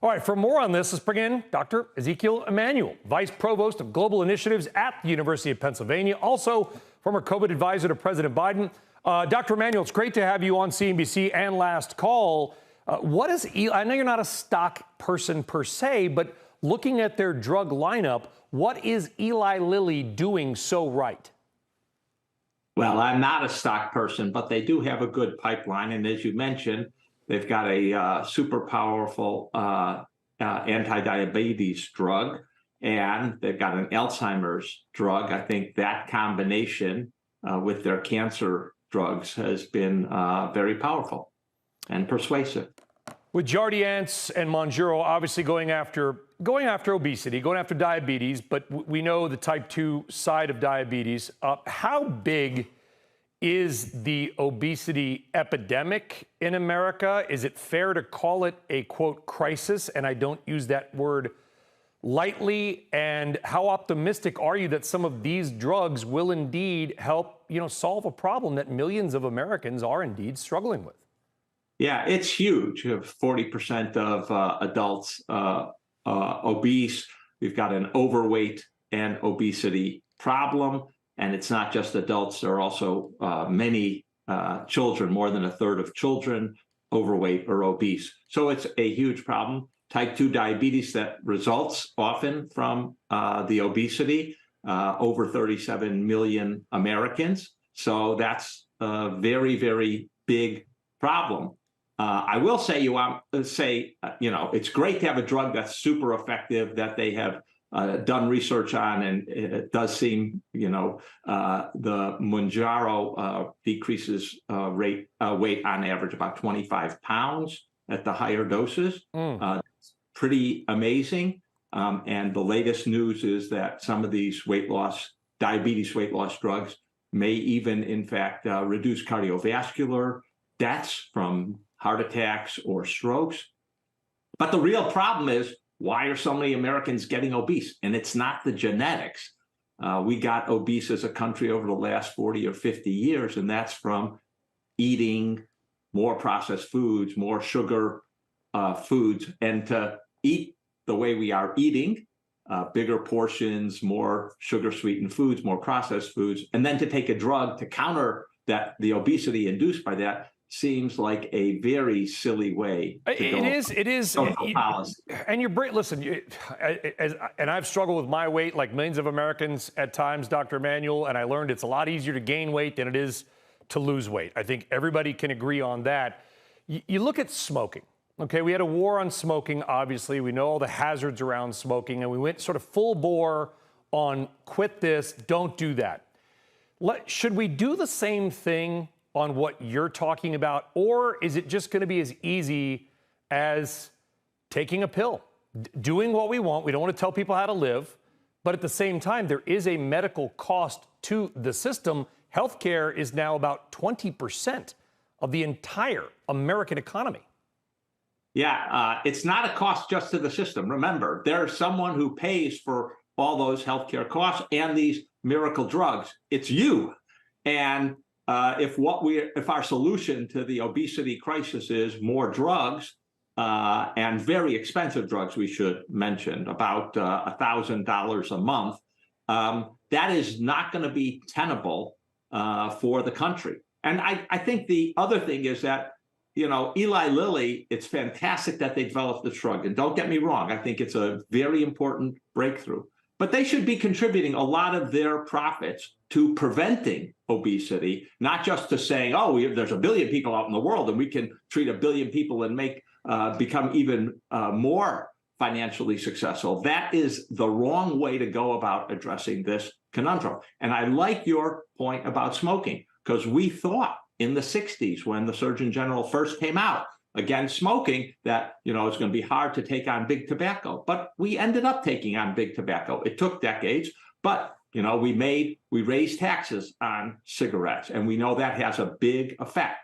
All right, for more on this, let's bring in Dr. Ezekiel Emanuel, Vice Provost of Global Initiatives at the University of Pennsylvania, also former COVID advisor to President Biden. Dr. Emanuel, it's great to have you on CNBC and Last Call. What is Eli? I know you're not a stock person per se, but looking at their drug lineup, what is Eli Lilly doing so right? Well, I'm not a stock person, but they do have a good pipeline. And as you mentioned, they've got a super powerful anti-diabetes drug, and they've got an Alzheimer's drug. I think that combination with their cancer drugs has been very powerful and persuasive. With Jardiance and Mounjaro obviously going after obesity, going after diabetes, but we know the type 2 side of diabetes. How big is the obesity epidemic in America? Is it fair to call it a, quote, crisis? And I don't use that word lightly. And how optimistic are you that some of these drugs will indeed help, solve a problem that millions of Americans are indeed struggling with? Yeah, it's huge. 40% of adults obese. We've got an overweight and obesity problem. And it's not just adults. There are also many children, more than a third of children, overweight or obese. So it's a huge problem. Type 2 diabetes that results often from the obesity, over 37 million Americans. So that's a very, very big problem. I will say, it's great to have a drug that's super effective, that they have done research on, and it does seem, the Mounjaro decreases weight on average about 25 pounds at the higher doses. Pretty amazing. And the latest news is that some of these diabetes weight loss drugs may even, in fact, reduce cardiovascular deaths from heart attacks or strokes. But the real problem is, why are so many Americans getting obese? And it's not the genetics. We got obese as a country over the last 40 or 50 years, and that's from eating more processed foods, more sugar foods, and to eat the way we are eating, bigger portions, more sugar-sweetened foods, more processed foods, and then to take a drug to counter that, the obesity induced by that, seems like a very silly way to go. It is. Policy. And you're great. Listen, and I've struggled with my weight like millions of Americans at times, Dr. Emanuel, and I learned it's a lot easier to gain weight than it is to lose weight. I think everybody can agree on that. You look at smoking. Okay, we had a war on smoking, obviously. We know all the hazards around smoking, and we went sort of full bore on quit this, don't do that. Should we do the same thing on what you're talking about, or is it just going to be as easy as taking a pill, doing what we want? We don't want to tell people how to live, but at the same time, there is a medical cost to the system. Healthcare is now about 20% of the entire American economy. Yeah, it's not a cost just to the system. Remember, there's someone who pays for all those healthcare costs and these miracle drugs. It's you. And if our solution to the obesity crisis is more drugs, and very expensive drugs, we should mention, about $1,000 a month, that is not going to be tenable for the country. And I think the other thing is that, Eli Lilly, it's fantastic that they developed this drug. And don't get me wrong, I think it's a very important breakthrough. But they should be contributing a lot of their profits to preventing obesity, not just to saying, there's a billion people out in the world and we can treat a billion people and become even more financially successful. That is the wrong way to go about addressing this conundrum. And I like your point about smoking, because we thought in the 60s, when the Surgeon General first came out against smoking, that it's going to be hard to take on big tobacco. But we ended up taking on big tobacco. It took decades, but we raised taxes on cigarettes, and we know that has a big effect.